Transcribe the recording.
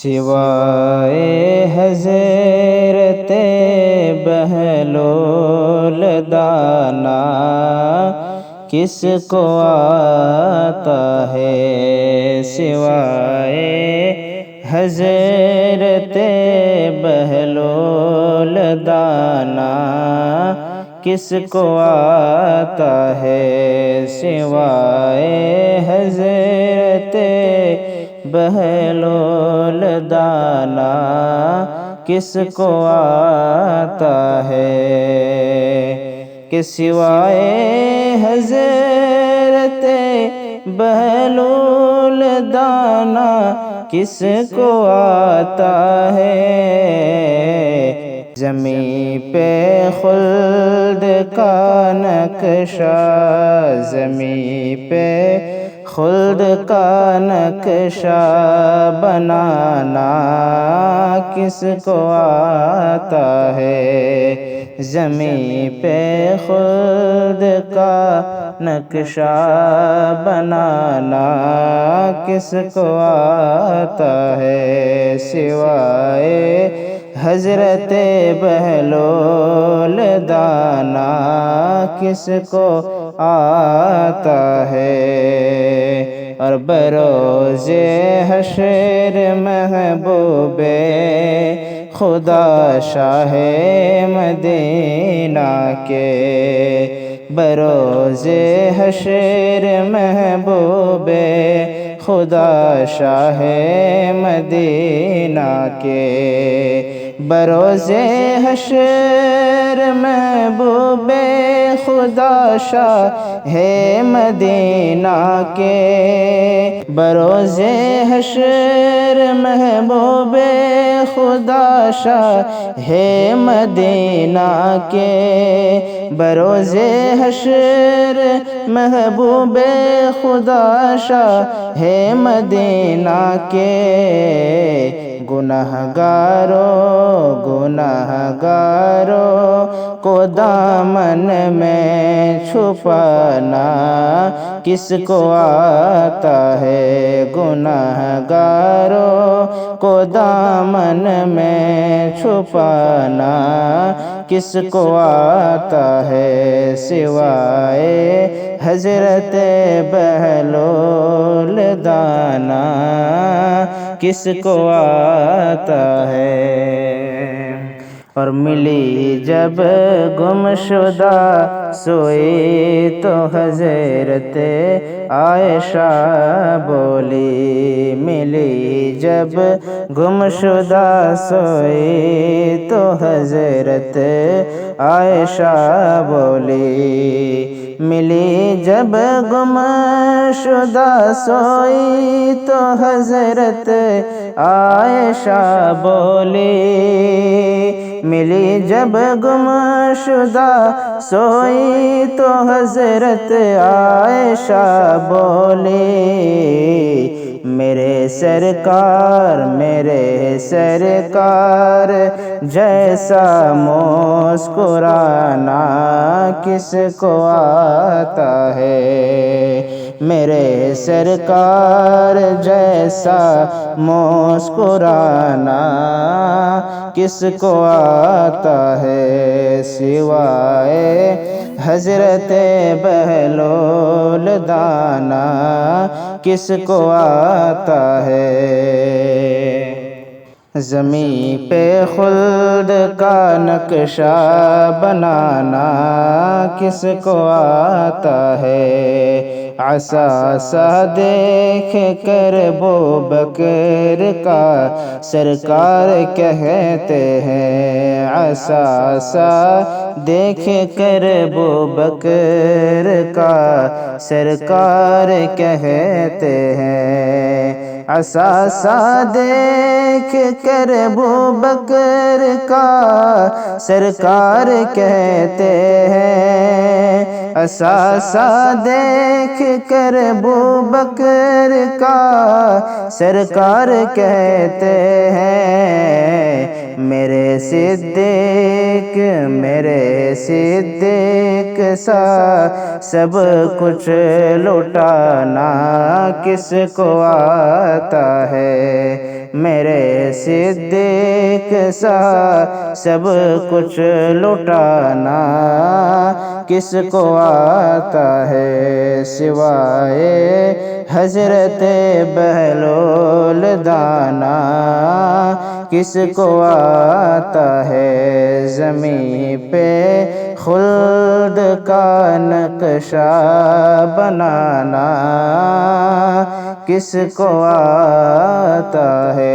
سوائے حضرت بہلول دانا کس کو آتا ہے؟ سوائے حضرت بہلول دانا کس کو آتا ہے؟ سوائے حضرت بہلول دانا کس کو آتا ہے؟ کہ سوائے حضرت بہلول دانا کس کو آتا ہے؟ زمین پہ خلد کا نقشہ، زمین پہ خلد کا نقشہ بنانا کس کو آتا ہے؟ زمین پہ خلد کا نقشہ بنانا کس کو آتا ہے؟ سوائے حضرت بہلول دانا کس کو آتا ہے؟ اور بروز حشر محبوب خدا شاہ مدینہ کے، بروز حشر محبوب خدا شاہ مدینہ کے، بروز حشر محبوب خدا شاہ مدینہ کے، بروز حشر محبوب خدا شاہ مدینہ کے، بروز حشر محبوب خدا شاہ مدینہ کے، گناہگاروں کو دامن میں چھپانا کس کو آتا ہے؟ گناہگاروں کو دامن میں چھپانا کس کو آتا ہے؟ سوائے حضرت بہلول دانا کس کو آتا ہے؟ اور ملی جب گمشدہ سوئی تو حضرت عائشہ بولی، ملی جب گمشدہ سوئی تو حضرت عائشہ بولی، ملی جب گمشدہ سوئی تو حضرت عائشہ بولی، ملی جب گمشدہ سوئی تو حضرت عائشہ بولی، میرے سرکار جیسا مسکرانا کس کو آتا ہے؟ میرے سرکار جیسا مسکرانا کس کو آتا ہے؟ سوائے حضرت بہلول دانا کس کو آتا ہے؟ زمین پہ خلد کا نقشہ بنانا کس کو آتا ہے؟ عصا دیکھ کر ابوبکر کا سرکار کہتے ہیں، عصا دیکھ کر ابوبکر کا سرکار کہتے ہیں، عصا دیکھ کر ابوبکر کا سرکار کہتے ہیں، عصا دیکھ کر ابوبکر کا سرکار کہتے ہیں، میرے صدیق سا سب کچھ لٹانا کس کو آتا ہے؟ میرے صدیق سا سب کچھ لٹانا کس کو آتا ہے سوائے حضرت بہلول دانا کس کو آتا ہے زمین پہ خلد کا نقشہ بنانا کس کو آتا ہے